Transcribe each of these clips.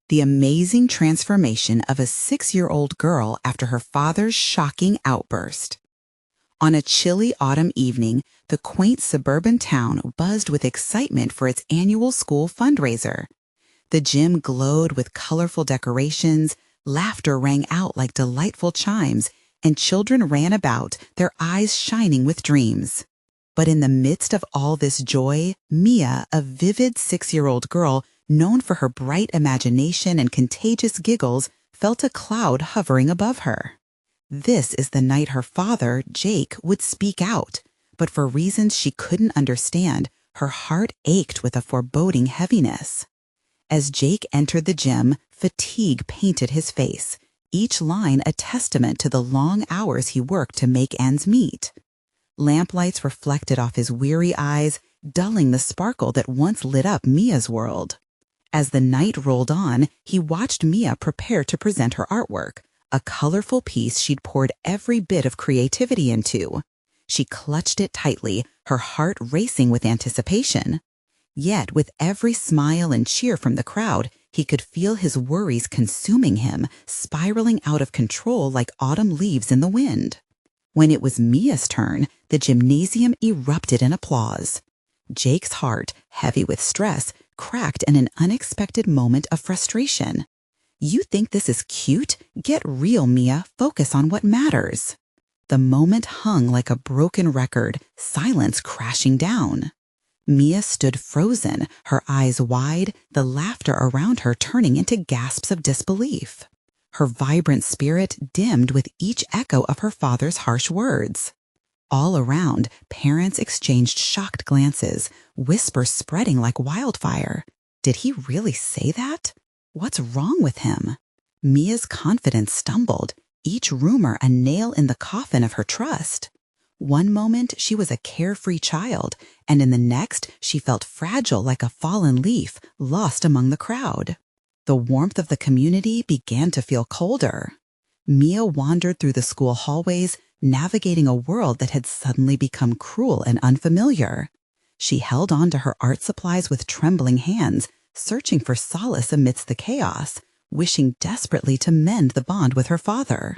The amazing transformation of a 6-year-old girl after her father's shocking outburst. On a chilly autumn evening, the quaint suburban town buzzed with excitement for its annual school fundraiser. The gym glowed with colorful decorations, laughter rang out like delightful chimes, and children ran about, their eyes shining with dreams. But in the midst of all this joy, Mia, a vivid 6-year-old girl known for her bright imagination and contagious giggles, felt a cloud hovering above her. This is the night her father, Jake, would speak out, but for reasons she couldn't understand, her heart ached with a foreboding heaviness. As Jake entered the gym, fatigue painted his face, each line a testament to the long hours he worked to make ends meet. Lamplights reflected off his weary eyes, dulling the sparkle that once lit up Mia's world. As the night rolled on, he watched Mia prepare to present her artwork, a colorful piece she'd poured every bit of creativity into. She clutched it tightly, her heart racing with anticipation. Yet, with every smile and cheer from the crowd, he could feel his worries consuming him, spiraling out of control like autumn leaves in the wind. When it was Mia's turn, the gymnasium erupted in applause. Jake's heart, heavy with stress, cracked in an unexpected moment of frustration. "You think this is cute? Get real, Mia. Focus on what matters." The moment hung like a broken record, silence crashing down. Mia stood frozen, her eyes wide, the laughter around her turning into gasps of disbelief. Her vibrant spirit dimmed with each echo of her father's harsh words. All around, parents exchanged shocked glances, whispers spreading like wildfire. Did he really say that? What's wrong with him? Mia's confidence stumbled, each rumor a nail in the coffin of her trust. One moment she was a carefree child, and in the next she felt fragile like a fallen leaf, lost among the crowd. The warmth of the community began to feel colder. Mia wandered through the school hallways, navigating a world that had suddenly become cruel and unfamiliar. She held on to her art supplies with trembling hands, searching for solace amidst the chaos, wishing desperately to mend the bond with her father.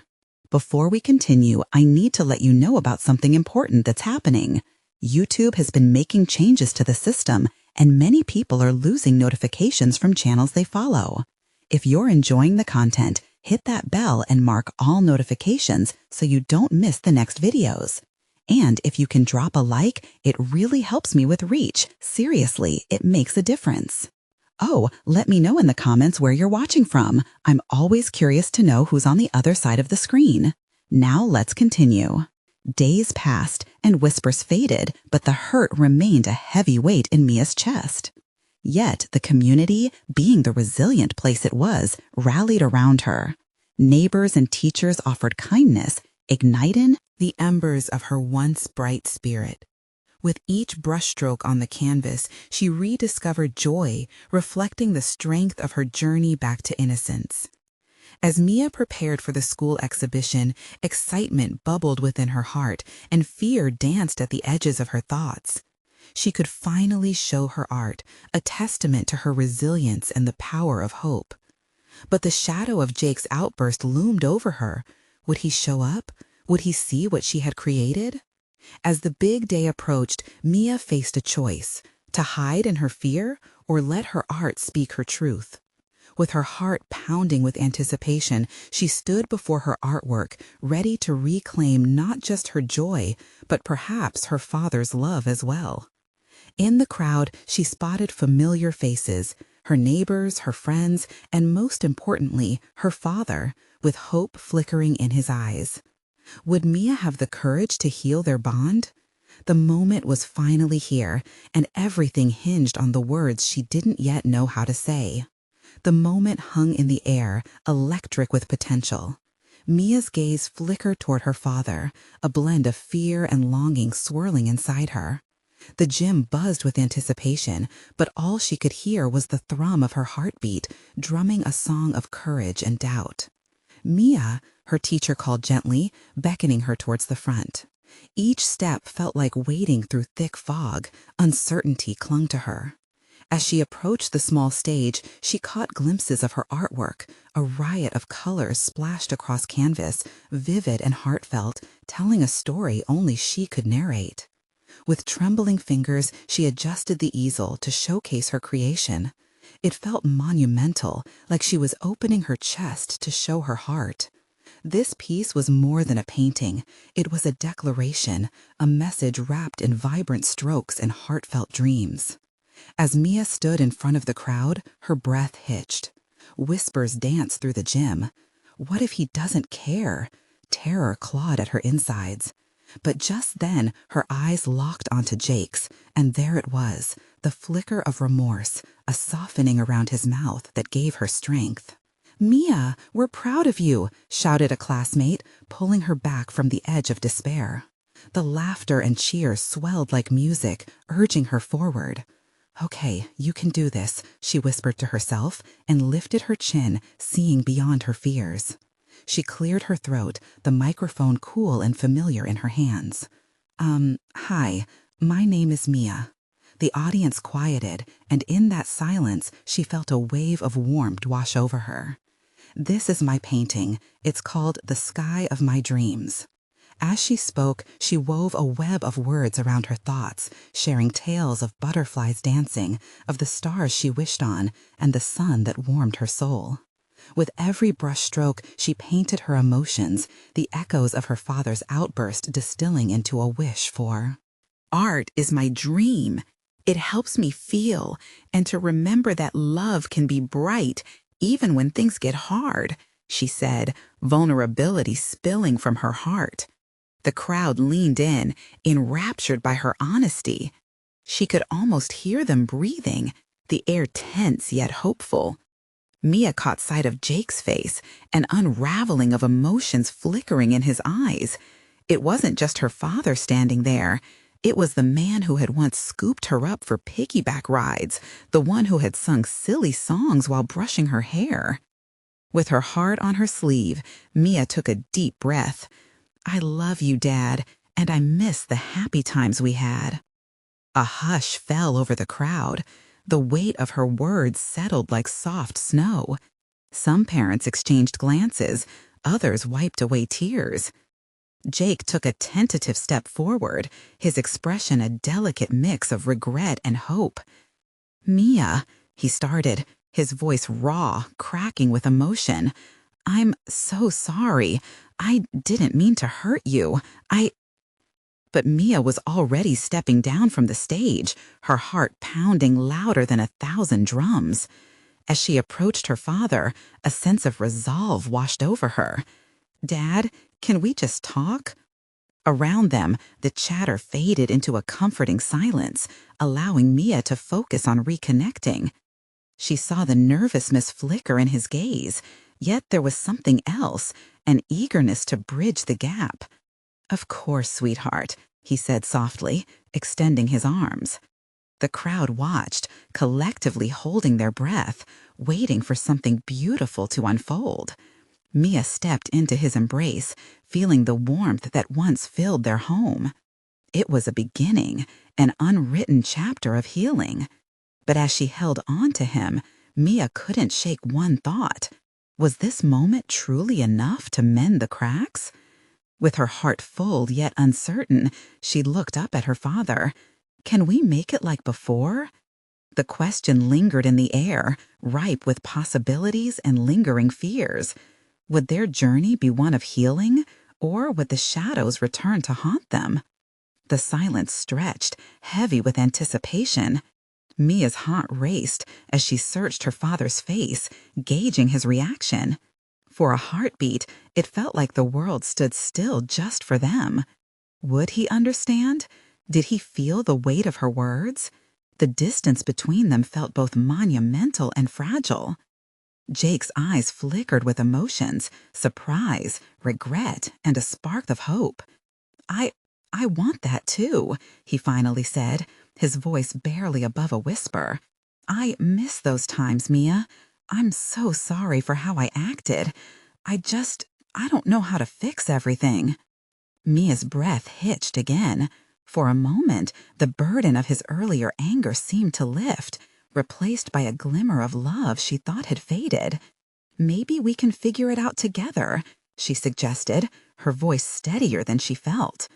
Before we continue, I need to let you know about something important that's happening. YouTube has been making changes to the system, and many people are losing notifications from channels they follow. If you're enjoying the content, hit that bell and mark all notifications so you don't miss the next videos. And if you can drop a like, it really helps me with reach. Seriously, it makes a difference. Oh, let me know in the comments where you're watching from. I'm always curious to know who's on the other side of the screen. Now let's continue. Days passed and whispers faded, but the hurt remained a heavy weight in Mia's chest. Yet the community, being the resilient place it was, rallied around her. Neighbors and teachers offered kindness, igniting the embers of her once bright spirit. With each brushstroke on the canvas, she rediscovered joy, reflecting the strength of her journey back to innocence. As Mia prepared for the school exhibition, excitement bubbled within her heart, and fear danced at the edges of her thoughts. She could finally show her art, a testament to her resilience and the power of hope. But the shadow of Jake's outburst loomed over her. Would he show up? Would he see what she had created? As the big day approached, Mia faced a choice: to hide in her fear or let her art speak her truth. With her heart pounding with anticipation, she stood before her artwork, ready to reclaim not just her joy, but perhaps her father's love as well. In the crowd, she spotted familiar faces, her neighbors, her friends, and most importantly, her father, with hope flickering in his eyes. Would Mia have the courage to heal their bond? The moment was finally here, and everything hinged on the words she didn't yet know how to say. The moment hung in the air, electric with potential. Mia's gaze flickered toward her father, a blend of fear and longing swirling inside her. The gym buzzed with anticipation, but all she could hear was the thrum of her heartbeat, drumming a song of courage and doubt. "Mia," her teacher called gently, beckoning her towards the front. Each step felt like wading through thick fog. Uncertainty clung to her. As she approached the small stage, she caught glimpses of her artwork, a riot of colors splashed across canvas, vivid and heartfelt, telling a story only she could narrate. With trembling fingers, she adjusted the easel to showcase her creation. It felt monumental, like she was opening her chest to show her heart. This piece was more than a painting. It was a declaration, a message wrapped in vibrant strokes and heartfelt dreams. As Mia stood in front of the crowd, her breath hitched. Whispers danced through the gym. What if he doesn't care? Terror clawed at her insides. But just then, her eyes locked onto Jake's, and there it was, the flicker of remorse, a softening around his mouth that gave her strength. "Mia, we're proud of you," shouted a classmate, pulling her back from the edge of despair. The laughter and cheers swelled like music, urging her forward. "Okay, you can do this," she whispered to herself and lifted her chin, seeing beyond her fears. She cleared her throat, the microphone cool and familiar in her hands. Hi, my name is Mia." The audience quieted, and in that silence, she felt a wave of warmth wash over her. "This is my painting. It's called The Sky of My Dreams." As she spoke, she wove a web of words around her thoughts, sharing tales of butterflies dancing, of the stars she wished on, and the sun that warmed her soul. With every brushstroke, she painted her emotions, the echoes of her father's outburst distilling into a wish for. "Art is my dream. It helps me feel, and to remember that love can be bright, even when things get hard," she said, vulnerability spilling from her heart. The crowd leaned in, enraptured by her honesty. She could almost hear them breathing, the air tense yet hopeful. Mia caught sight of Jake's face, an unraveling of emotions flickering in his eyes. It wasn't just her father standing there. It was the man who had once scooped her up for piggyback rides, the one who had sung silly songs while brushing her hair. With her heart on her sleeve, Mia took a deep breath. "I love you, Dad, and I miss the happy times we had." A hush fell over the crowd. The weight of her words settled like soft snow. Some parents exchanged glances, others wiped away tears. Jake took a tentative step forward, his expression a delicate mix of regret and hope. "Mia," he started, his voice raw, cracking with emotion. "I'm so sorry. I didn't mean to hurt you. But Mia was already stepping down from the stage, her heart pounding louder than 1,000 drums. As she approached her father, a sense of resolve washed over her. "Dad, can we just talk?" Around them, the chatter faded into a comforting silence, allowing Mia to focus on reconnecting. She saw the nervousness flicker in his gaze, yet there was something else, an eagerness to bridge the gap. "Of course, sweetheart," he said softly, extending his arms. The crowd watched, collectively holding their breath, waiting for something beautiful to unfold. Mia stepped into his embrace, feeling the warmth that once filled their home. It was a beginning, an unwritten chapter of healing. But as she held on to him, Mia couldn't shake one thought. Was this moment truly enough to mend the cracks? With her heart full yet uncertain, she looked up at her father. "Can we make it like before?" The question lingered in the air, ripe with possibilities and lingering fears. Would their journey be one of healing, or would the shadows return to haunt them? The silence stretched, heavy with anticipation. Mia's heart raced as she searched her father's face, gauging his reaction. For a heartbeat, it felt like the world stood still just for them. Would he understand? Did he feel the weight of her words? The distance between them felt both monumental and fragile. Jake's eyes flickered with emotions, surprise, regret, and a spark of hope. I want that too," he finally said, his voice barely above a whisper. "I miss those times, Mia. I'm so sorry for how I acted. I don't know how to fix everything." Mia's breath hitched again. For a moment, the burden of his earlier anger seemed to lift. replaced by a glimmer of love she thought had faded. "Maybe we can figure it out together," she suggested, her voice steadier than she felt.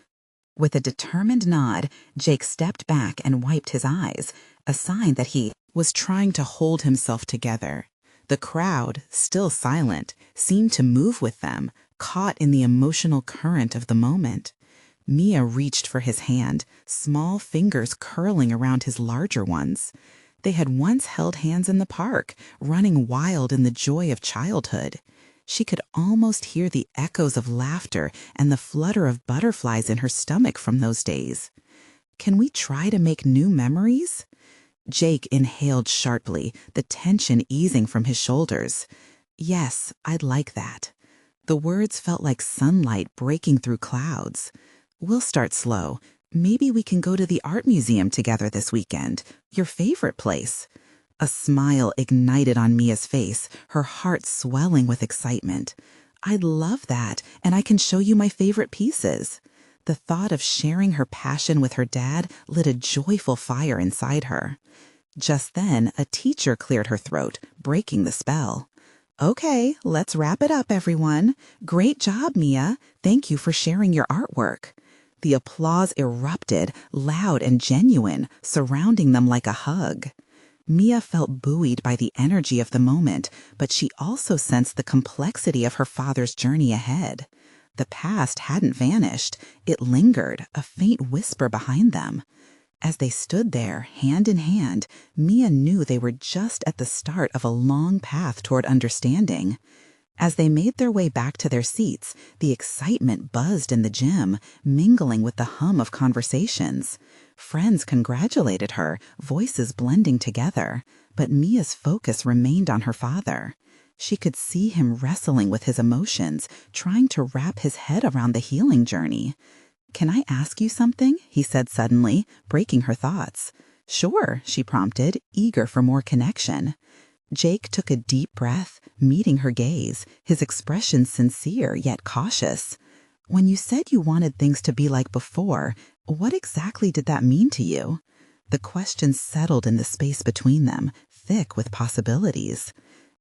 With a determined nod, Jake stepped back and wiped his eyes, a sign that he was trying to hold himself together. The crowd, still silent, seemed to move with them, caught in the emotional current of the moment. Mia reached for his hand, small fingers curling around his larger ones. They had once held hands in the park, running wild in the joy of childhood. She could almost hear the echoes of laughter and the flutter of butterflies in her stomach from those days. "Can we try to make new memories?" Jake inhaled sharply, the tension easing from his shoulders. "Yes, I'd like that." The words felt like sunlight breaking through clouds. "We'll start slow. Maybe we can go to the art museum together this weekend, your favorite place." A smile ignited on Mia's face, her heart swelling with excitement. "I'd love that, and I can show you my favorite pieces." The thought of sharing her passion with her dad lit a joyful fire inside her. Just then, a teacher cleared her throat, breaking the spell. "Okay, let's wrap it up, everyone. Great job, Mia. Thank you for sharing your artwork." The applause erupted, loud and genuine, surrounding them like a hug. Mia felt buoyed by the energy of the moment, but she also sensed the complexity of her father's journey ahead. The past hadn't vanished. It lingered, a faint whisper behind them. As they stood there, hand in hand, Mia knew they were just at the start of a long path toward understanding. As they made their way back to their seats, the excitement buzzed in the gym, mingling with the hum of conversations. Friends congratulated her, voices blending together, but Mia's focus remained on her father. She could see him wrestling with his emotions, trying to wrap his head around the healing journey. "Can I ask you something?" he said suddenly, breaking her thoughts. "Sure," she prompted, eager for more connection. Jake took a deep breath, meeting her gaze, his expression sincere yet cautious. "When you said you wanted things to be like before, what exactly did that mean to you?" The question settled in the space between them, thick with possibilities.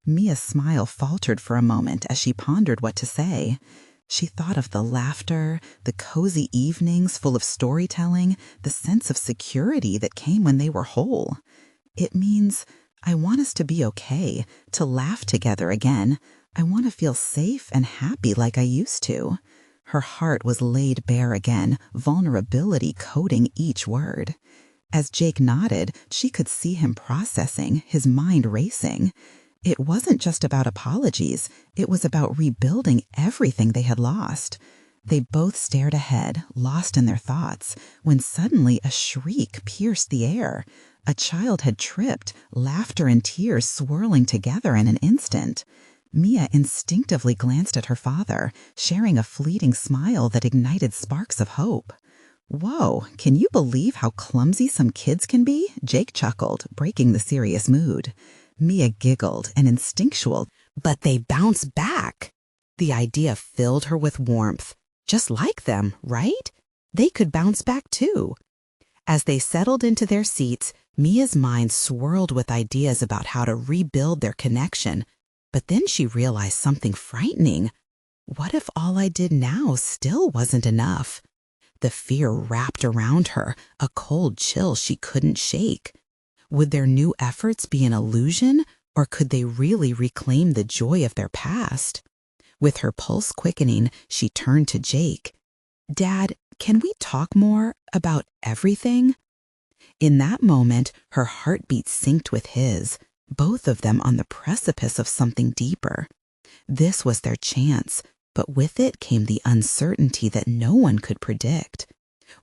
Mia's smile faltered for a moment as she pondered what to say. She thought of the laughter, the cozy evenings full of storytelling, the sense of security that came when they were whole. "It means I want us to be okay, to laugh together again. I want to feel safe and happy like I used to." Her heart was laid bare again, vulnerability coating each word. As Jake nodded, she could see him processing, his mind racing. It wasn't just about apologies, it was about rebuilding everything they had lost. They both stared ahead, lost in their thoughts, when suddenly a shriek pierced the air. A child had tripped, laughter and tears swirling together in an instant. Mia instinctively glanced at her father, sharing a fleeting smile that ignited sparks of hope. "Whoa, can you believe how clumsy some kids can be?" Jake chuckled, breaking the serious mood. Mia giggled, an instinctual, "But they bounce back." The idea filled her with warmth. Just like them, right? They could bounce back too. As they settled into their seats, Mia's mind swirled with ideas about how to rebuild their connection. But then she realized something frightening. What if all I did now still wasn't enough? The fear wrapped around her, a cold chill she couldn't shake. Would their new efforts be an illusion, or could they really reclaim the joy of their past? With her pulse quickening, she turned to Jake. "Dad, can we talk more about everything?" In that moment, her heartbeat synced with his, both of them on the precipice of something deeper. This was their chance, but with it came the uncertainty that no one could predict.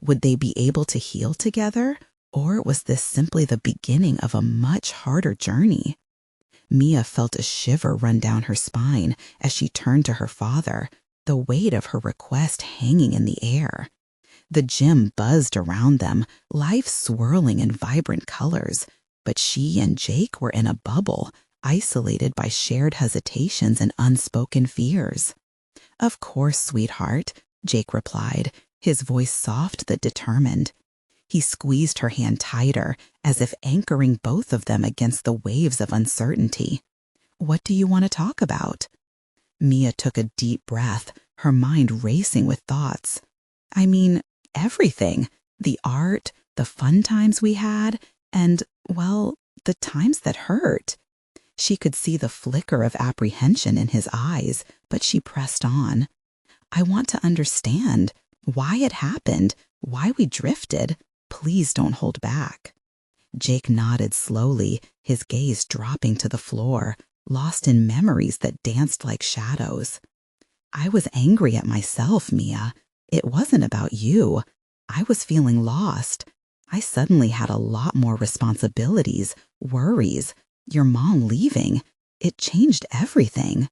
Would they be able to heal together, or was this simply the beginning of a much harder journey? Mia felt a shiver run down her spine as she turned to her father, the weight of her request hanging in the air. The gym buzzed around them, life swirling in vibrant colors, but she and Jake were in a bubble, isolated by shared hesitations and unspoken fears. "Of course, sweetheart," Jake replied, his voice soft but determined. He squeezed her hand tighter, as if anchoring both of them against the waves of uncertainty. "What do you want to talk about?" Mia took a deep breath, her mind racing with thoughts. "I mean, everything. The art, the fun times we had, and, well, the times that hurt." She could see the flicker of apprehension in his eyes, but she pressed on. "I want to understand why it happened, why we drifted. Please don't hold back." Jake nodded slowly, his gaze dropping to the floor, lost in memories that danced like shadows. "I was angry at myself, Mia. It wasn't about you. I was feeling lost. I suddenly had a lot more responsibilities, worries. Your mom leaving. It changed everything."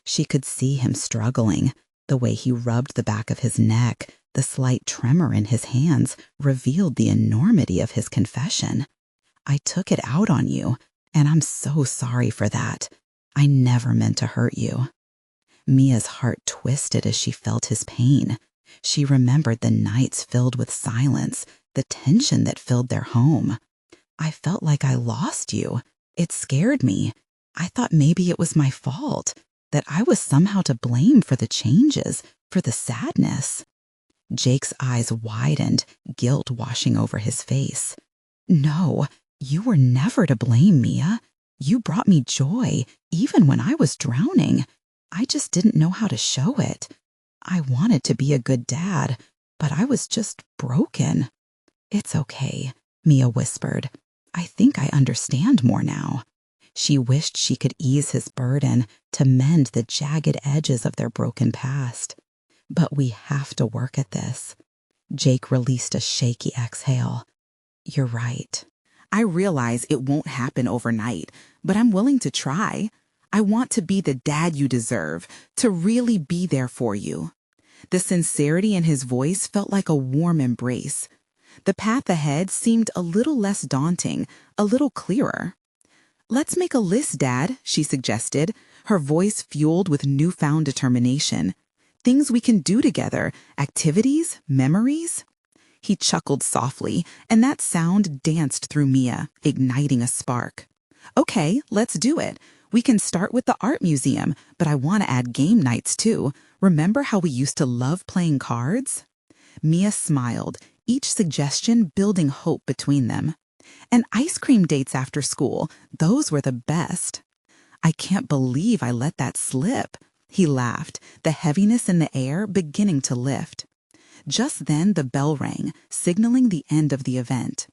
She could see him struggling. The way he rubbed the back of his neck, the slight tremor in his hands, revealed the enormity of his confession. "I took it out on you, and I'm so sorry for that. I never meant to hurt you." Mia's heart twisted as she felt his pain. She remembered the nights filled with silence, the tension that filled their home. "I felt like I lost you. It scared me. I thought maybe it was my fault, that I was somehow to blame for the changes, for the sadness." Jake's eyes widened, guilt washing over his face. "No, you were never to blame, Mia. You brought me joy, even when I was drowning. I just didn't know how to show it. I wanted to be a good dad, but I was just broken." "It's okay," Mia whispered. "I think I understand more now." She wished she could ease his burden, to mend the jagged edges of their broken past. "But we have to work at this." Jake released a shaky exhale. "You're right. I realize it won't happen overnight, but I'm willing to try. I want to be the dad you deserve, to really be there for you." The sincerity in his voice felt like a warm embrace. The path ahead seemed a little less daunting, a little clearer. "Let's make a list, Dad," she suggested, her voice fueled with newfound determination. "Things we can do together, activities, memories." He chuckled softly, and that sound danced through Mia, igniting a spark. "Okay, let's do it. We can start with the art museum, but I want to add game nights too. Remember how we used to love playing cards?" Mia smiled, each suggestion building hope between them. "And ice cream dates after school, those were the best." "I can't believe I let that slip." He laughed, the heaviness in the air beginning to lift. Just then the bell rang, signaling the end of the event.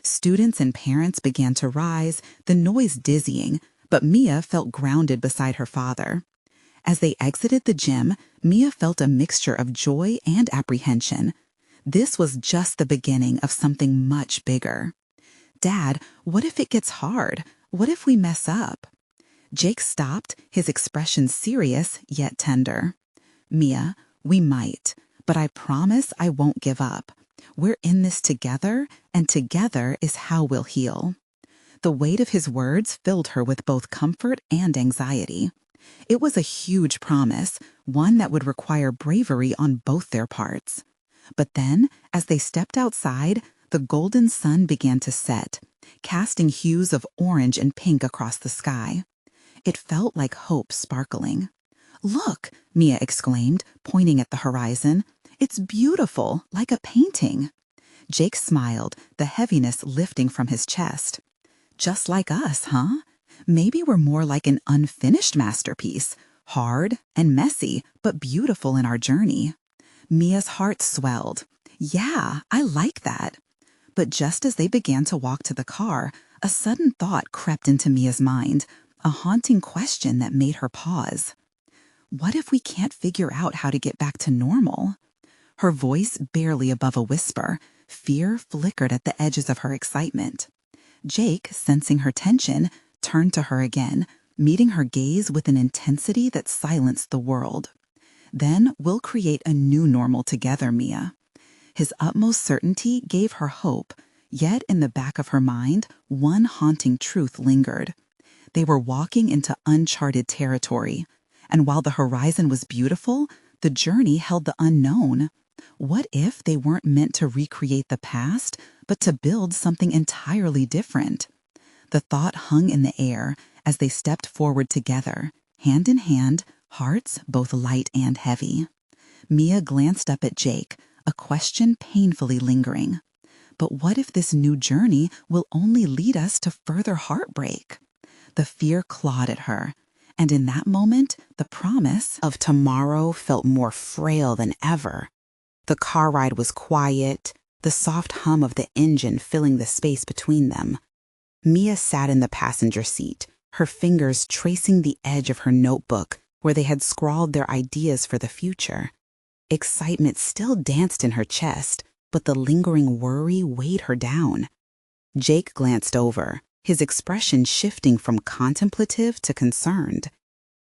Students and parents began to rise, the noise dizzying, but Mia felt grounded beside her father. As they exited the gym, Mia felt a mixture of joy and apprehension. This was just the beginning of something much bigger. "Dad, what if it gets hard? What if we mess up?" Jake stopped, his expression serious yet tender. "Mia, we might, but I promise I won't give up. We're in this together, and together is how we'll heal." The weight of his words filled her with both comfort and anxiety. It was a huge promise, one that would require bravery on both their parts. But then, as they stepped outside, the golden sun began to set, casting hues of orange and pink across the sky. It felt like hope sparkling. "Look," Mia exclaimed, pointing at the horizon. "It's beautiful, like a painting." Jake smiled, the heaviness lifting from his chest. "Just like us, huh? Maybe we're more like an unfinished masterpiece, hard and messy, but beautiful in our journey." Mia's heart swelled. "Yeah, I like that." But just as they began to walk to the car, a sudden thought crept into Mia's mind, a haunting question that made her pause. "What if we can't figure out how to get back to normal?" Her voice barely above a whisper, fear flickered at the edges of her excitement. Jake, sensing her tension, turned to her again, meeting her gaze with an intensity that silenced the world. "Then we'll create a new normal together, Mia." His utmost certainty gave her hope, yet in the back of her mind, one haunting truth lingered. They were walking into uncharted territory, and while the horizon was beautiful, the journey held the unknown. What if they weren't meant to recreate the past, but to build something entirely different? The thought hung in the air as they stepped forward together, hand in hand, hearts both light and heavy. Mia glanced up at Jake, a question painfully lingering. But what if this new journey will only lead us to further heartbreak? The fear clawed at her, and in that moment, the promise of tomorrow felt more frail than ever. The car ride was quiet, the soft hum of the engine filling the space between them. Mia sat in the passenger seat, her fingers tracing the edge of her notebook where they had scrawled their ideas for the future. Excitement still danced in her chest, but the lingering worry weighed her down. Jake glanced over, his expression shifting from contemplative to concerned.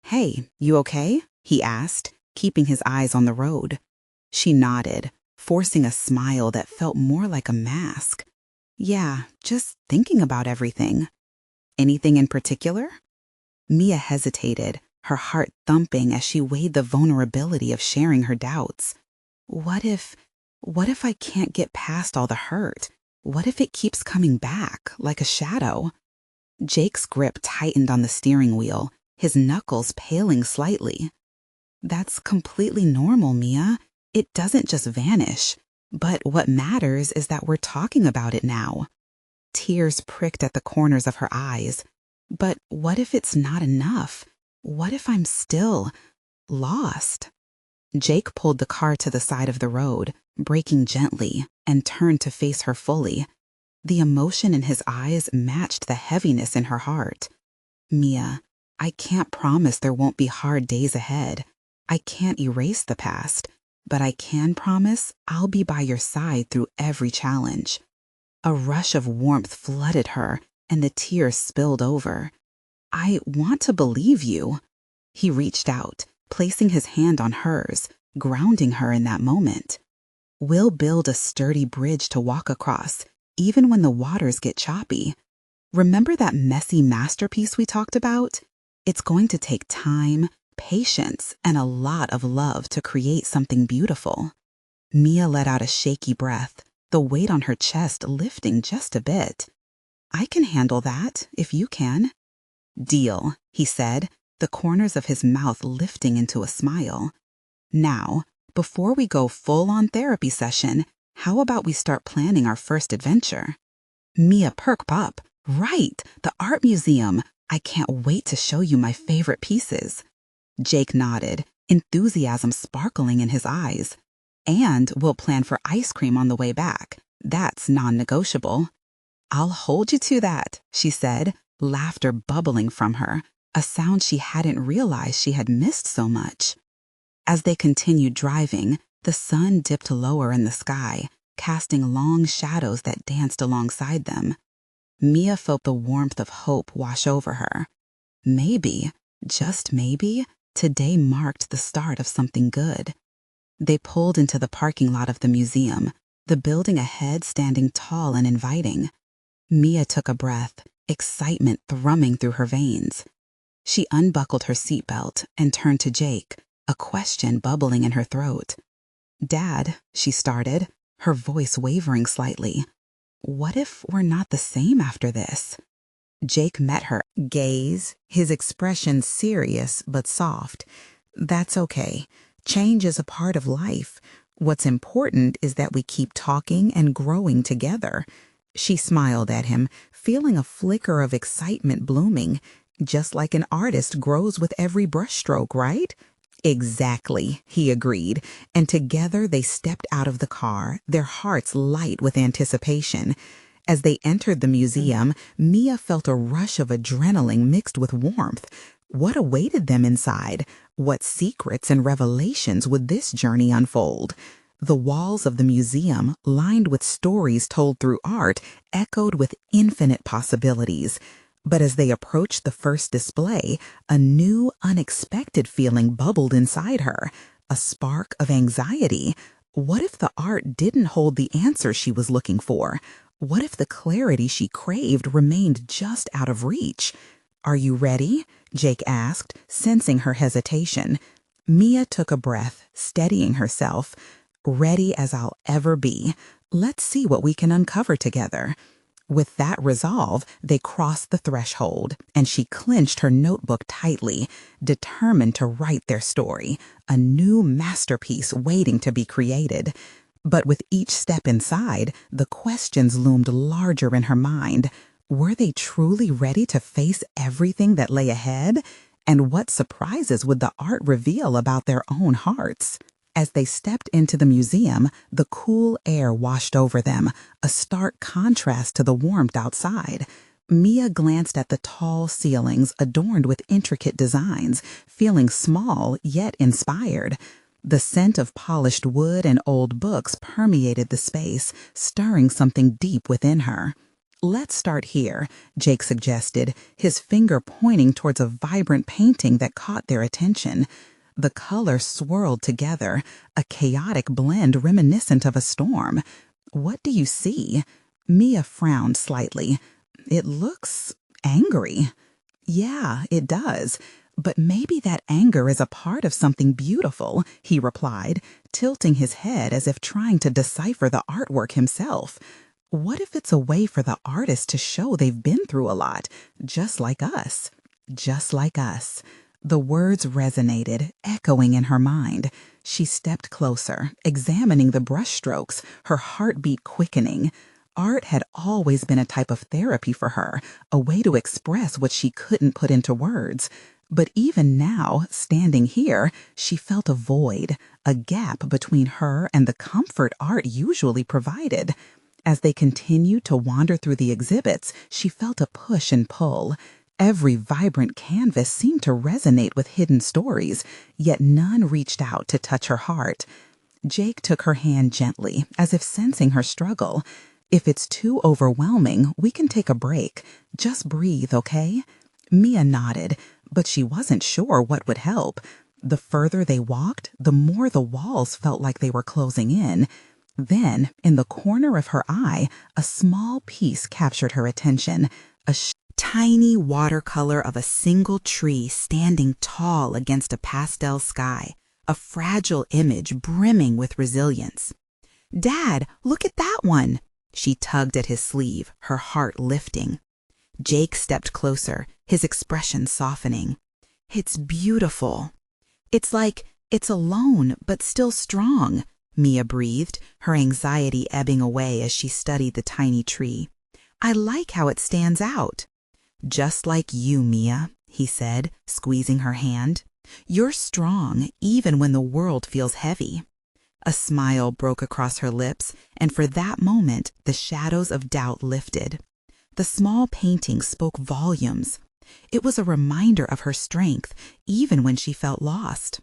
"Hey, you okay?" he asked, keeping his eyes on the road. She nodded, forcing a smile that felt more like a mask. "Yeah, just thinking about everything." "Anything in particular?" Mia hesitated, her heart thumping as she weighed the vulnerability of sharing her doubts. What if I can't get past all the hurt? What if it keeps coming back, like a shadow? Jake's grip tightened on the steering wheel, his knuckles paling slightly. "That's completely normal, Mia. It doesn't just vanish. But what matters is that we're talking about it now." Tears pricked at the corners of her eyes. But what if it's not enough? What if I'm still lost? Jake pulled the car to the side of the road, braking gently, and turned to face her fully. The emotion in his eyes matched the heaviness in her heart. "Mia, I can't promise there won't be hard days ahead. I can't erase the past, but I can promise I'll be by your side through every challenge." A rush of warmth flooded her, and the tears spilled over. "I want to believe you." He reached out, placing his hand on hers, grounding her in that moment. "We'll build a sturdy bridge to walk across, even when the waters get choppy. Remember that messy masterpiece we talked about? It's going to take time, patience, and a lot of love to create something beautiful." Mia let out a shaky breath, the weight on her chest lifting just a bit. "I can handle that, if you can." "Deal," he said, the corners of his mouth lifting into a smile. "Now, before we go full-on therapy session, how about we start planning our first adventure?" Mia perked up. "Right, the art museum. I can't wait to show you my favorite pieces." Jake nodded, enthusiasm sparkling in his eyes. "And we'll plan for ice cream on the way back. That's non-negotiable." "I'll hold you to that," she said, laughter bubbling from her, a sound she hadn't realized she had missed so much. As they continued driving, the sun dipped lower in the sky, casting long shadows that danced alongside them. Mia felt the warmth of hope wash over her. Maybe, just maybe, today marked the start of something good. They pulled into the parking lot of the museum, the building ahead standing tall and inviting. Mia took a breath, excitement thrumming through her veins. She unbuckled her seatbelt and turned to Jake, a question bubbling in her throat. "Dad," she started, her voice wavering slightly. "What if we're not the same after this?" Jake met her gaze, his expression serious but soft. "That's okay. Change is a part of life. What's important is that we keep talking and growing together." She smiled at him, feeling a flicker of excitement blooming. "Just like an artist grows with every brushstroke, right?" "Exactly," he agreed, and together they stepped out of the car, their hearts light with anticipation. As they entered the museum, Mia felt a rush of adrenaline mixed with warmth. What awaited them inside? What secrets and revelations would this journey unfold? The walls of the museum, lined with stories told through art, echoed with infinite possibilities. But as they approached the first display, a new, unexpected feeling bubbled inside her, a spark of anxiety. What if the art didn't hold the answer she was looking for? What if the clarity she craved remained just out of reach? "Are you ready?" Jake asked, sensing her hesitation. Mia took a breath, steadying herself. ready as I'll ever be. Let's see what we can uncover together. With that resolve, they crossed the threshold, and she clenched her notebook tightly, determined to write their story, a new masterpiece waiting to be created. But with each step inside, the questions loomed larger in her mind. Were they truly ready to face everything that lay ahead? And what surprises would the art reveal about their own hearts? As they stepped into the museum, the cool air washed over them, a stark contrast to the warmth outside. Mia glanced at the tall ceilings adorned with intricate designs, feeling small yet inspired. The scent of polished wood and old books permeated the space, stirring something deep within her. "Let's start here," Jake suggested, his finger pointing towards a vibrant painting that caught their attention. The colors swirled together, a chaotic blend reminiscent of a storm. "What do you see?" Mia frowned slightly. "It looks angry." "Yeah, it does. But maybe that anger is a part of something beautiful," he replied, tilting his head as if trying to decipher the artwork himself. "What if it's a way for the artist to show they've been through a lot, just like us? Just like us." The words resonated, echoing in her mind. She stepped closer, examining the brushstrokes, her heartbeat quickening. Art had always been a type of therapy for her, a way to express what she couldn't put into words. But even now, standing here, she felt a void, a gap between her and the comfort art usually provided. As they continued to wander through the exhibits, she felt a push and pull. Every vibrant canvas seemed to resonate with hidden stories, yet none reached out to touch her heart. Jake took her hand gently, as if sensing her struggle. "If it's too overwhelming, we can take a break. Just breathe, okay?" Mia nodded, but she wasn't sure what would help. The further they walked, the more the walls felt like they were closing in. Then, in the corner of her eye, a small piece captured her attention, a tiny watercolor of a single tree standing tall against a pastel sky, a fragile image brimming with resilience. "Dad, look at that one!" She tugged at his sleeve, her heart lifting. Jake stepped closer, his expression softening. "It's beautiful." "It's like it's alone, but still strong," Mia breathed, her anxiety ebbing away as she studied the tiny tree. "I like how it stands out." "Just like you, Mia," he said, squeezing her hand. "You're strong, even when the world feels heavy." A smile broke across her lips, and for that moment, the shadows of doubt lifted. The small painting spoke volumes. It was a reminder of her strength, even when she felt lost.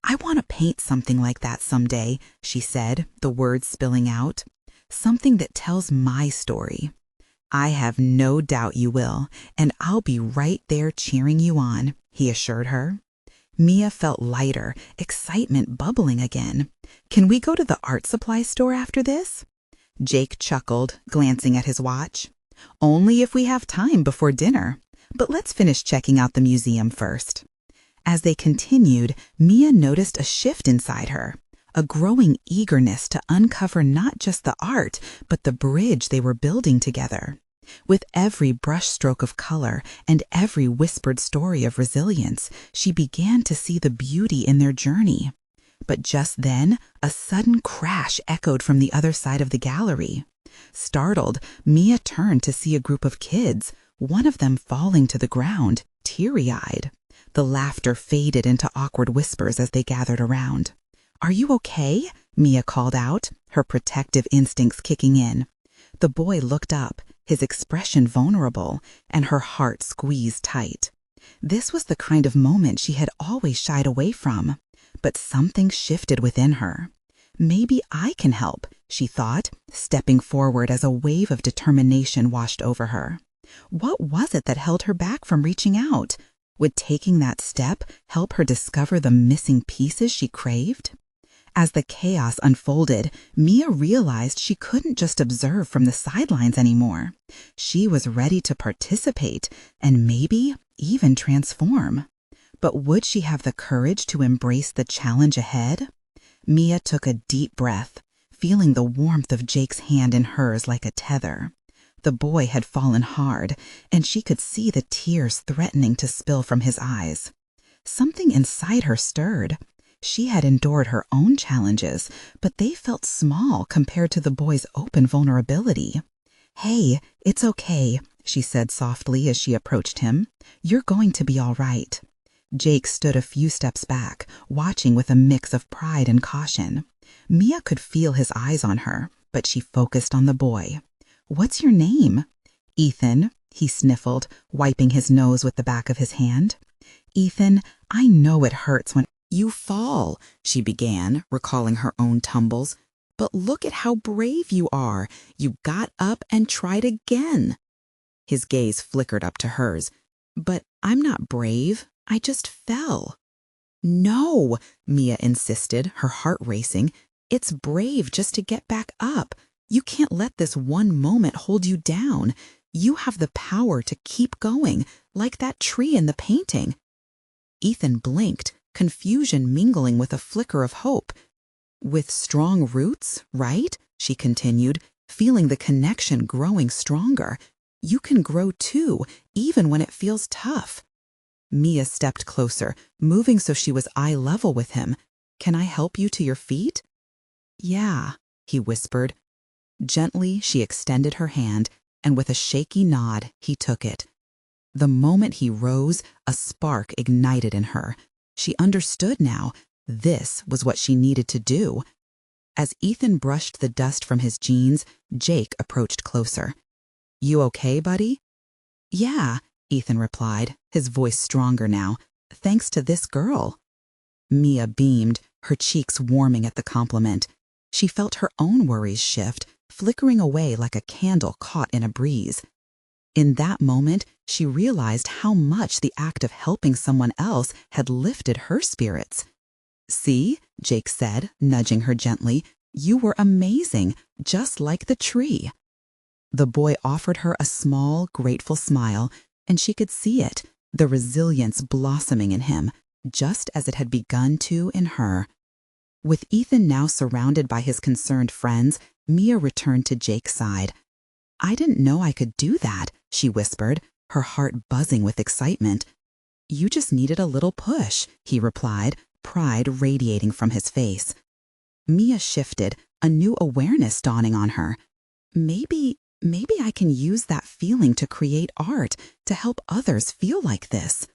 "I want to paint something like that someday," she said, the words spilling out. "Something that tells my story." "I have no doubt you will, and I'll be right there cheering you on," he assured her. Mia felt lighter, excitement bubbling again. "Can we go to the art supply store after this?" Jake chuckled, glancing at his watch. "Only if we have time before dinner. But let's finish checking out the museum first." As they continued, Mia noticed a shift inside her, a growing eagerness to uncover not just the art, but the bridge they were building together. With every brushstroke of color and every whispered story of resilience, she began to see the beauty in their journey. But just then, a sudden crash echoed from the other side of the gallery. Startled, Mia turned to see a group of kids, one of them falling to the ground, teary-eyed. The laughter faded into awkward whispers as they gathered around. "Are you okay?" Mia called out, her protective instincts kicking in. The boy looked up, his expression vulnerable, and her heart squeezed tight. This was the kind of moment she had always shied away from. But something shifted within her. "Maybe I can help," she thought, stepping forward as a wave of determination washed over her. What was it that held her back from reaching out? Would taking that step help her discover the missing pieces she craved? As the chaos unfolded, Mia realized she couldn't just observe from the sidelines anymore. She was ready to participate and maybe even transform. But would she have the courage to embrace the challenge ahead? Mia took a deep breath, feeling the warmth of Jake's hand in hers like a tether. The boy had fallen hard, and she could see the tears threatening to spill from his eyes. Something inside her stirred. She had endured her own challenges, but they felt small compared to the boy's open vulnerability. "Hey, it's okay," she said softly as she approached him. "You're going to be all right." Jake stood a few steps back, watching with a mix of pride and caution. Mia could feel his eyes on her, but she focused on the boy. "What's your name?" "Ethan," he sniffled, wiping his nose with the back of his hand. "Ethan, I know it hurts when you fall," she began, recalling her own tumbles. "But look at how brave you are. You got up and tried again." His gaze flickered up to hers. "But I'm not brave. I just fell." "No," Mia insisted, her heart racing. "It's brave just to get back up. You can't let this one moment hold you down. You have the power to keep going, like that tree in the painting." Ethan blinked, confusion mingling with a flicker of hope. "With strong roots, right?" she continued, feeling the connection growing stronger. "You can grow too, even when it feels tough." Mia stepped closer, moving so she was eye level with him. "Can I help you to your feet?" "Yeah," he whispered. Gently, she extended her hand, and with a shaky nod, he took it. The moment he rose, a spark ignited in her. She understood now. This was what she needed to do. As Ethan brushed the dust from his jeans, Jake approached closer. "You okay, buddy?" "Yeah," Ethan replied, his voice stronger now. "Thanks to this girl." Mia beamed, her cheeks warming at the compliment. She felt her own worries shift, flickering away like a candle caught in a breeze. In that moment, she realized how much the act of helping someone else had lifted her spirits. "See," Jake said, nudging her gently, "you were amazing, just like the tree." The boy offered her a small, grateful smile, and she could see it, the resilience blossoming in him, just as it had begun to in her. With Ethan now surrounded by his concerned friends, Mia returned to Jake's side. "I didn't know I could do that," she whispered, her heart buzzing with excitement. "You just needed a little push," he replied, pride radiating from his face. Mia shifted, a new awareness dawning on her. Maybe I can use that feeling to create art, to help others feel like this."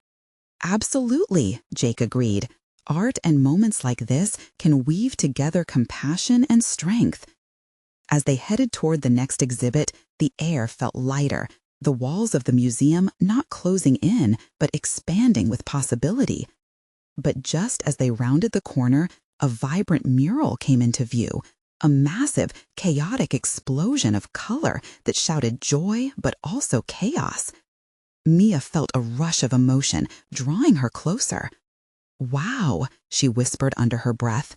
"Absolutely," Jake agreed. "Art and moments like this can weave together compassion and strength." As they headed toward the next exhibit, the air felt lighter, the walls of the museum not closing in, but expanding with possibility. But just as they rounded the corner, a vibrant mural came into view, a massive, chaotic explosion of color that shouted joy but also chaos. Mia felt a rush of emotion, drawing her closer. "Wow," she whispered under her breath.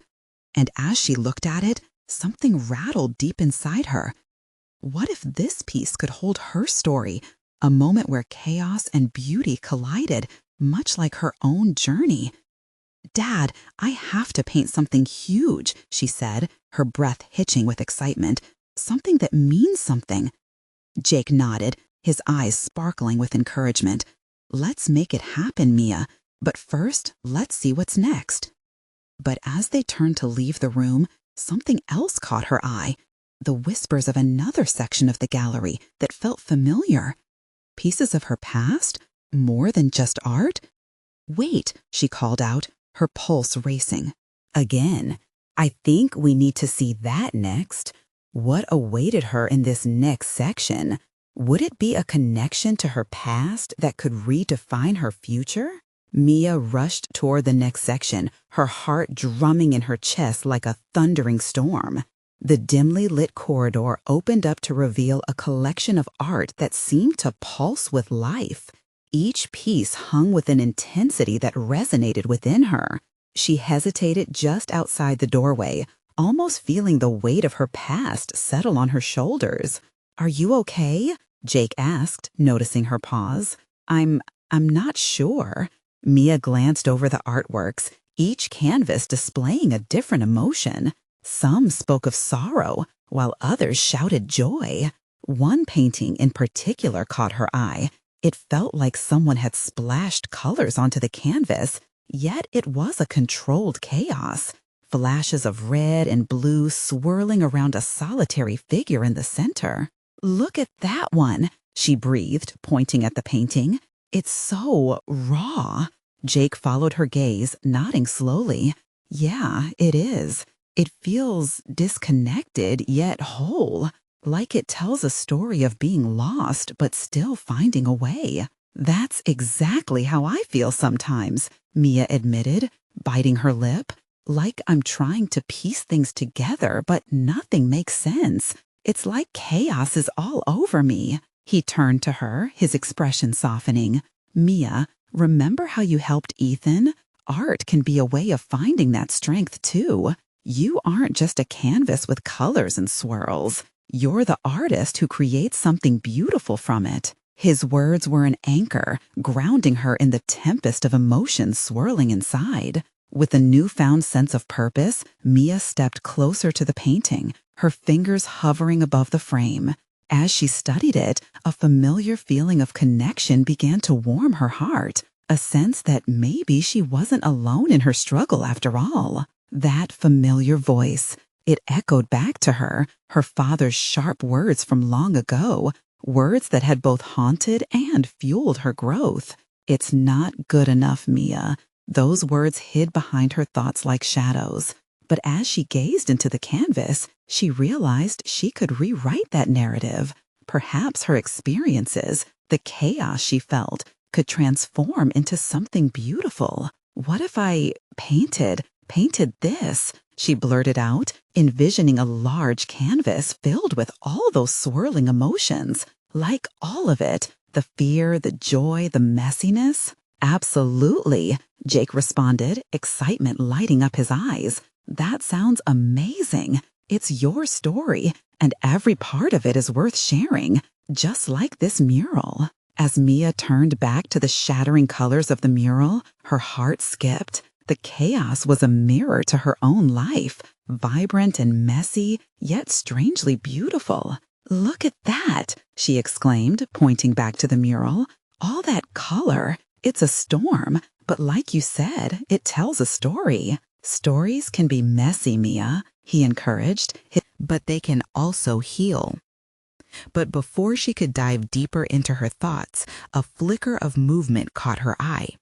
And as she looked at it, something rattled deep inside her. What if this piece could hold her story, a moment where chaos and beauty collided, much like her own journey? "Dad, I have to paint something huge," she said, her breath hitching with excitement. "Something that means something." Jake nodded, his eyes sparkling with encouragement. "Let's make it happen, Mia. But first, let's see what's next." But as they turned to leave the room, something else caught her eye. The whispers of another section of the gallery that felt familiar. Pieces of her past? More than just art? "Wait," she called out, her pulse racing. "Again, I think we need to see that next." What awaited her in this next section? Would it be a connection to her past that could redefine her future? Mia rushed toward the next section, her heart drumming in her chest like a thundering storm. The dimly lit corridor opened up to reveal a collection of art that seemed to pulse with life. Each piece hung with an intensity that resonated within her. She hesitated just outside the doorway, almost feeling the weight of her past settle on her shoulders. "Are you okay?" Jake asked, noticing her pause. I'm not sure." Mia glanced over the artworks, each canvas displaying a different emotion. Some spoke of sorrow, while others shouted joy. One painting in particular caught her eye. It felt like someone had splashed colors onto the canvas, yet it was a controlled chaos. Flashes of red and blue swirling around a solitary figure in the center. "Look at that one," she breathed, pointing at the painting. "It's so raw." Jake followed her gaze, nodding slowly. "Yeah, it is. It feels disconnected yet whole, like it tells a story of being lost but still finding a way." "That's exactly how I feel sometimes," Mia admitted, biting her lip. "Like I'm trying to piece things together, but nothing makes sense. It's like chaos is all over me." He turned to her, his expression softening. "Mia, remember how you helped Ethan? Art can be a way of finding that strength, too. You aren't just a canvas with colors and swirls. You're the artist who creates something beautiful from it." His words were an anchor, grounding her in the tempest of emotions swirling inside. With a newfound sense of purpose, Mia stepped closer to the painting, her fingers hovering above the frame. As she studied it, a familiar feeling of connection began to warm her heart, a sense that maybe she wasn't alone in her struggle after all. That familiar voice, it echoed back to her, her father's sharp words from long ago, words that had both haunted and fueled her growth. "It's not good enough, Mia." Those words hid behind her thoughts like shadows. But as she gazed into the canvas, she realized she could rewrite that narrative. Perhaps her experiences, the chaos she felt, could transform into something beautiful. "What if I painted this?" she blurted out, envisioning a large canvas filled with all those swirling emotions. Like all of it, the fear, the joy, the messiness. "Absolutely," Jake responded, excitement lighting up his eyes. "That sounds amazing. It's your story, and every part of it is worth sharing, just like this mural." As Mia turned back to the shattering colors of the mural, her heart skipped. The chaos was a mirror to her own life, vibrant and messy, yet strangely beautiful. "Look at that," she exclaimed, pointing back to the mural. "All that color. It's a storm, but like you said, it tells a story." "Stories can be messy, Mia," he encouraged, "but they can also heal." But before she could dive deeper into her thoughts, a flicker of movement caught her eye.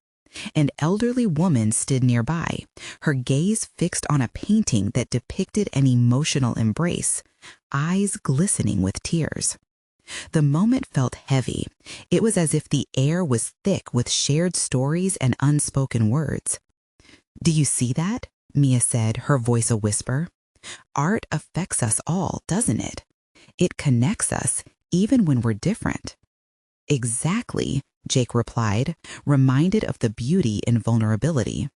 An elderly woman stood nearby, her gaze fixed on a painting that depicted an emotional embrace, eyes glistening with tears. The moment felt heavy. It was as if the air was thick with shared stories and unspoken words. "Do you see that?" Mia said, her voice a whisper. "Art affects us all, doesn't it? It connects us, even when we're different." "Exactly," Jake replied, reminded of the beauty in vulnerability.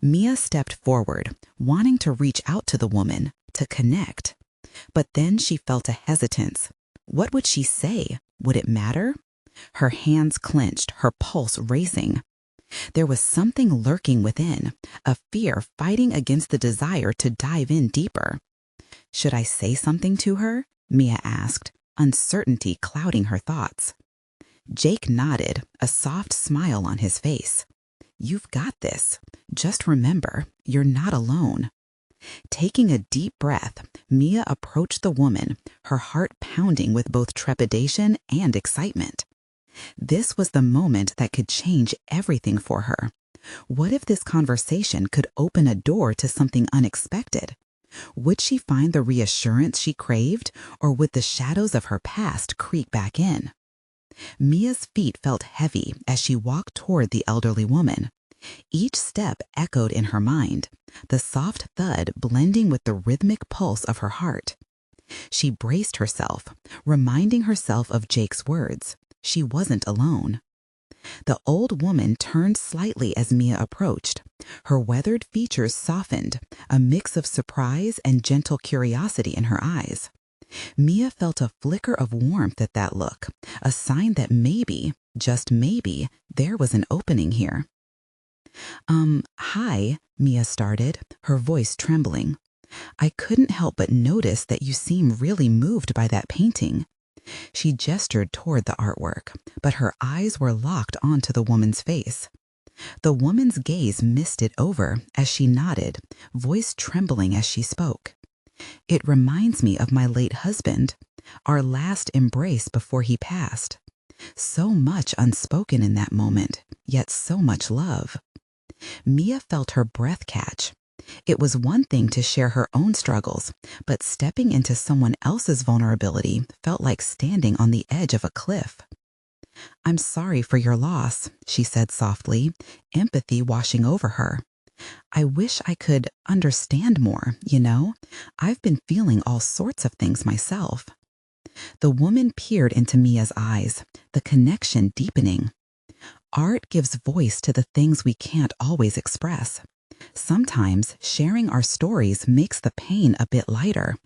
Mia stepped forward, wanting to reach out to the woman, to connect. But then she felt a hesitance. What would she say? Would it matter? Her hands clenched, her pulse racing. There was something lurking within, a fear fighting against the desire to dive in deeper. "Should I say something to her?" Mia asked, uncertainty clouding her thoughts. Jake nodded, a soft smile on his face. "You've got this. Just remember, you're not alone." Taking a deep breath, Mia approached the woman, her heart pounding with both trepidation and excitement. This was the moment that could change everything for her. What if this conversation could open a door to something unexpected? Would she find the reassurance she craved, or would the shadows of her past creep back in? Mia's feet felt heavy as she walked toward the elderly woman. Each step echoed in her mind, the soft thud blending with the rhythmic pulse of her heart. She braced herself, reminding herself of Jake's words. She wasn't alone. The old woman turned slightly as Mia approached. Her weathered features softened, a mix of surprise and gentle curiosity in her eyes. Mia felt a flicker of warmth at that look, a sign that maybe, just maybe, there was an opening here. Hi," Mia started, her voice trembling. "I couldn't help but notice that you seem really moved by that painting." She gestured toward the artwork, but her eyes were locked onto the woman's face. The woman's gaze misted over as she nodded, voice trembling as she spoke. "It reminds me of my late husband, our last embrace before he passed. So much unspoken in that moment, yet so much love." Mia felt her breath catch. It was one thing to share her own struggles, but stepping into someone else's vulnerability felt like standing on the edge of a cliff. "I'm sorry for your loss," she said softly, empathy washing over her. "I wish I could understand more, you know? I've been feeling all sorts of things myself." The woman peered into Mia's eyes, the connection deepening. Art gives voice to the things we can't always express. Sometimes sharing our stories makes the pain a bit lighter.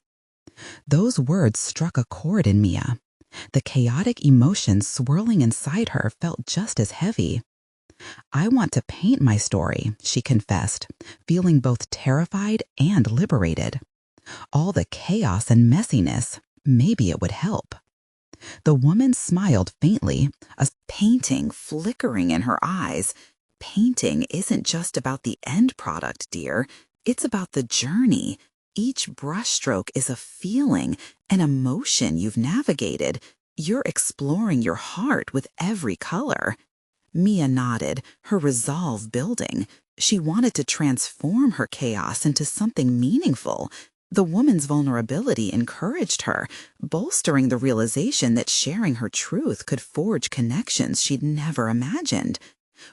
Those words struck a chord in Mia. The chaotic emotions swirling inside her felt just as heavy. "I want to paint my story," she confessed, feeling both terrified and liberated. All the chaos and messiness, maybe it would help. The woman smiled faintly, a painting flickering in her eyes. "Painting isn't just about the end product, dear. It's about the journey. Each brushstroke is a feeling, an emotion you've navigated. You're exploring your heart with every color." Mia nodded, her resolve building. She wanted to transform her chaos into something meaningful. The woman's vulnerability encouraged her, bolstering the realization that sharing her truth could forge connections she'd never imagined.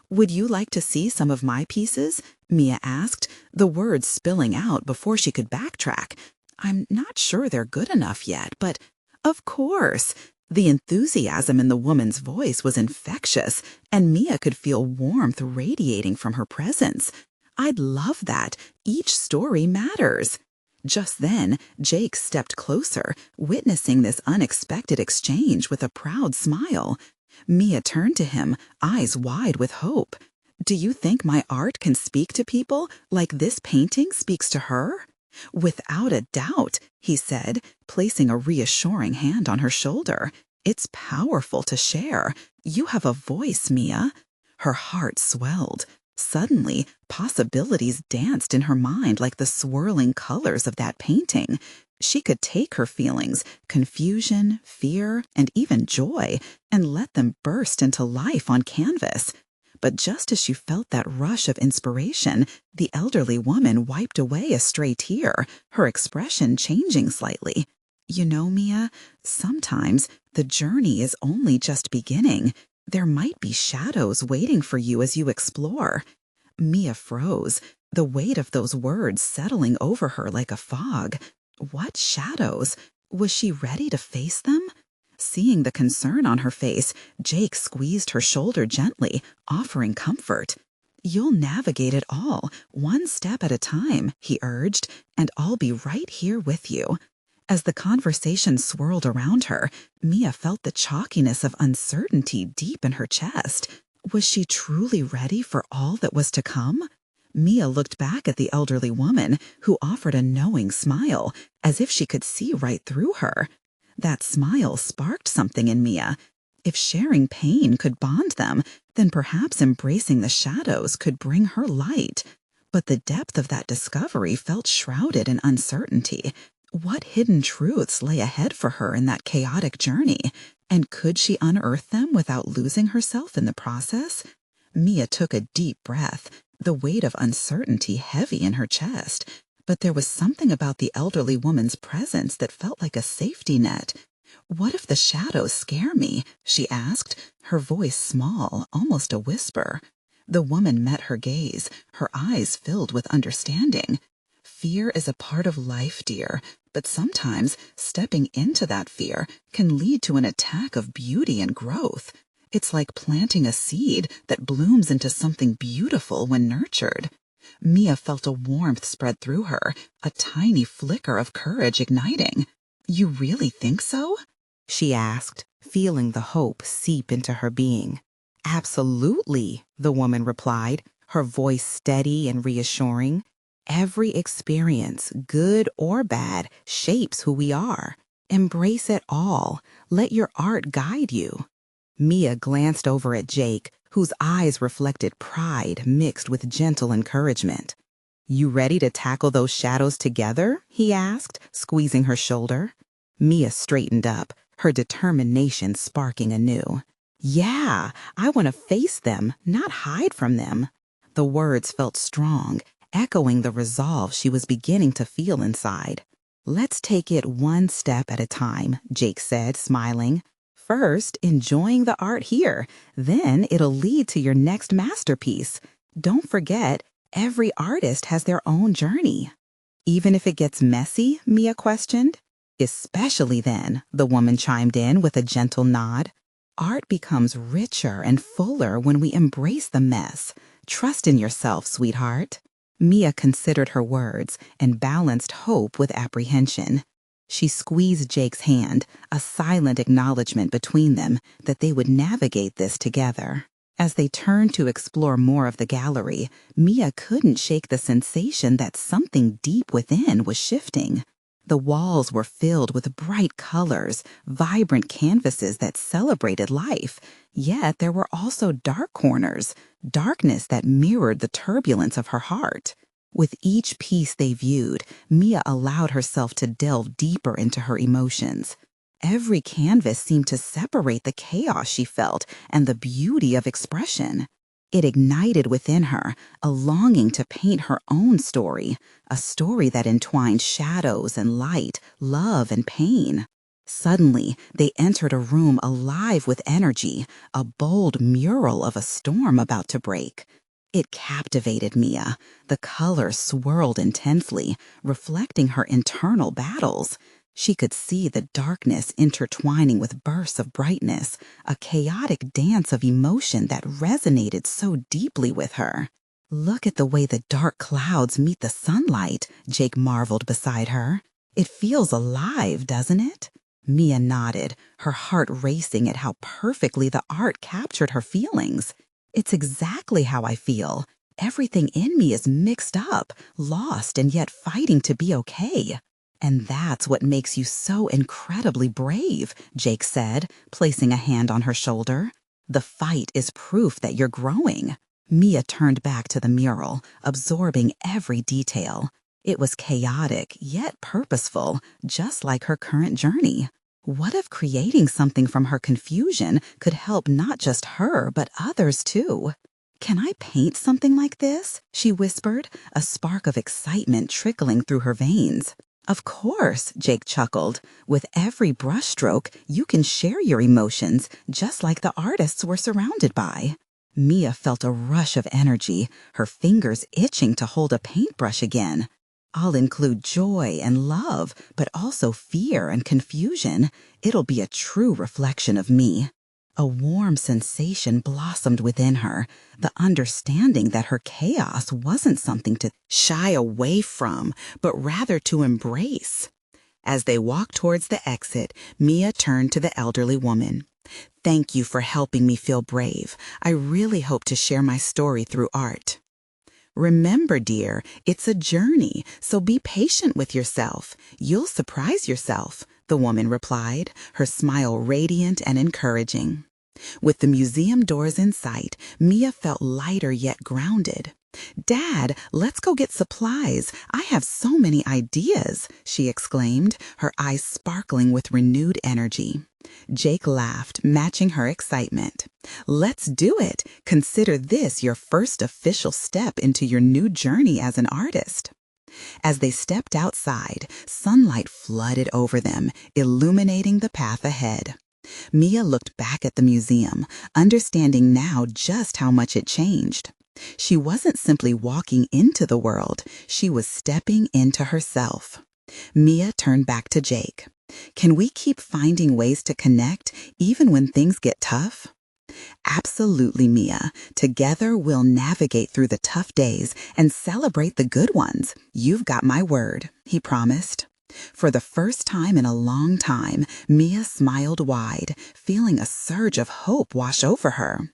"Would you like to see some of my pieces?" Mia asked, the words spilling out before she could backtrack. "I'm not sure they're good enough yet, but—" "Of course." The enthusiasm in the woman's voice was infectious, and Mia could feel warmth radiating from her presence. "I'd love that. Each story matters." Just then, Jake stepped closer, witnessing this unexpected exchange with a proud smile. Mia turned to him, eyes wide with hope. "Do you think my art can speak to people like this painting speaks to her?" "Without a doubt," he said, placing a reassuring hand on her shoulder. "It's powerful to share. You have a voice, Mia." Her heart swelled. Suddenly, possibilities danced in her mind like the swirling colors of that painting. She could take her feelings, confusion, fear, and even joy, and let them burst into life on canvas. But just as she felt that rush of inspiration, the elderly woman wiped away a stray tear, her expression changing slightly. "You know, Mia, sometimes the journey is only just beginning. There might be shadows waiting for you as you explore." Mia froze, the weight of those words settling over her like a fog. What shadows? Was she ready to face them? Seeing the concern on her face, Jake squeezed her shoulder gently, offering comfort. "You'll navigate it all, one step at a time," he urged, "and I'll be right here with you." As the conversation swirled around her, Mia felt the chalkiness of uncertainty deep in her chest. Was she truly ready for all that was to come? Mia looked back at the elderly woman, who offered a knowing smile, as if she could see right through her. That smile sparked something in Mia. If sharing pain could bond them, then perhaps embracing the shadows could bring her light. But the depth of that discovery felt shrouded in uncertainty. What hidden truths lay ahead for her in that chaotic journey? And could she unearth them without losing herself in the process? Mia took a deep breath, the weight of uncertainty heavy in her chest. But there was something about the elderly woman's presence that felt like a safety net. "What if the shadows scare me?" she asked, her voice small, almost a whisper. The woman met her gaze, her eyes filled with understanding. "Fear is a part of life, dear, but sometimes stepping into that fear can lead to an attack of beauty and growth. It's like planting a seed that blooms into something beautiful when nurtured." Mia felt a warmth spread through her, a tiny flicker of courage igniting. "You really think so?" she asked, feeling the hope seep into her being. "Absolutely," the woman replied, her voice steady and reassuring. Every experience, good or bad, shapes who we are. Embrace it all. Let your art guide you. Mia glanced over at Jake, whose eyes reflected pride mixed with gentle encouragement. "You ready to tackle those shadows together?" he asked, squeezing her shoulder. Mia straightened up, her determination sparking anew. "Yeah, I want to face them, not hide from them." The words felt strong, echoing the resolve she was beginning to feel inside. "Let's take it one step at a time," Jake said, smiling. "First, enjoying the art here. Then it'll lead to your next masterpiece. Don't forget, every artist has their own journey." "Even if it gets messy?" Mia questioned. "Especially then," the woman chimed in with a gentle nod. "Art becomes richer and fuller when we embrace the mess. Trust in yourself, sweetheart." Mia considered her words and balanced hope with apprehension. She squeezed Jake's hand, a silent acknowledgement between them that they would navigate this together. As they turned to explore more of the gallery, Mia couldn't shake the sensation that something deep within was shifting. The walls were filled with bright colors, vibrant canvases that celebrated life, yet there were also dark corners, darkness that mirrored the turbulence of her heart. With each piece they viewed, Mia allowed herself to delve deeper into her emotions. Every canvas seemed to separate the chaos she felt and the beauty of expression. It ignited within her a longing to paint her own story, a story that entwined shadows and light, love and pain. Suddenly, they entered a room alive with energy, a bold mural of a storm about to break. It captivated Mia. The colors swirled intensely, reflecting her internal battles. She could see the darkness intertwining with bursts of brightness, a chaotic dance of emotion that resonated so deeply with her. "Look at the way the dark clouds meet the sunlight," Jake marveled beside her. "It feels alive, doesn't it?" Mia nodded, her heart racing at how perfectly the art captured her feelings. "It's exactly how I feel. Everything in me is mixed up, lost, and yet fighting to be okay." "And that's what makes you so incredibly brave," Jake said, placing a hand on her shoulder. "The fight is proof that you're growing." Mia turned back to the mural, absorbing every detail. It was chaotic, yet purposeful, just like her current journey. What if creating something from her confusion could help not just her, but others too? "Can I paint something like this?" she whispered, a spark of excitement trickling through her veins. "Of course," Jake chuckled. "With every brushstroke, you can share your emotions, just like the artists we're surrounded by." Mia felt a rush of energy, her fingers itching to hold a paintbrush again. "I'll include joy and love, but also fear and confusion. It'll be a true reflection of me." A warm sensation blossomed within her, the understanding that her chaos wasn't something to shy away from, but rather to embrace. As they walked towards the exit, Mia turned to the elderly woman. "Thank you for helping me feel brave. I really hope to share my story through art." "Remember, dear, it's a journey, so be patient with yourself. You'll surprise yourself," the woman replied, her smile radiant and encouraging. With the museum doors in sight, Mia felt lighter yet grounded. "Dad, let's go get supplies. I have so many ideas," she exclaimed, her eyes sparkling with renewed energy. Jake laughed, matching her excitement. "Let's do it. Consider this your first official step into your new journey as an artist." As they stepped outside, sunlight flooded over them, illuminating the path ahead. Mia looked back at the museum, understanding now just how much it changed. She wasn't simply walking into the world, she was stepping into herself. Mia turned back to Jake. "Can we keep finding ways to connect, even when things get tough?" "Absolutely, Mia. Together we'll navigate through the tough days and celebrate the good ones. You've got my word," he promised. For the first time in a long time, Mia smiled wide, feeling a surge of hope wash over her.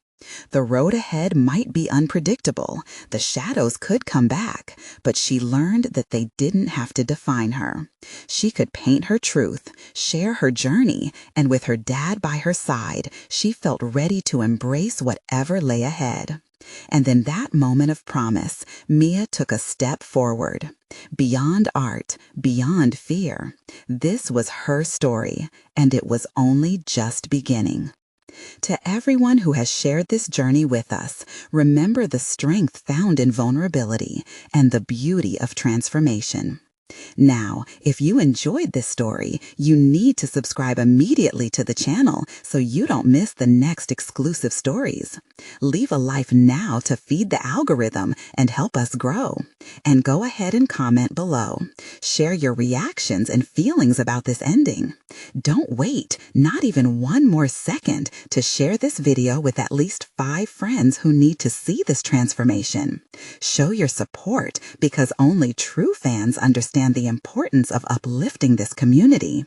The road ahead might be unpredictable, the shadows could come back, but she learned that they didn't have to define her. She could paint her truth, share her journey, and with her dad by her side, she felt ready to embrace whatever lay ahead. And in that moment of promise, Mia took a step forward. Beyond art, beyond fear. This was her story, and it was only just beginning. To everyone who has shared this journey with us, remember the strength found in vulnerability and the beauty of transformation. Now, if you enjoyed this story, you need to subscribe immediately to the channel so you don't miss the next exclusive stories. Leave a like now to feed the algorithm and help us grow. And go ahead and comment below. Share your reactions and feelings about this ending. Don't wait, not even one more second, to share this video with at least 5 friends who need to see this transformation. Show your support because only true fans understand the importance of uplifting this community.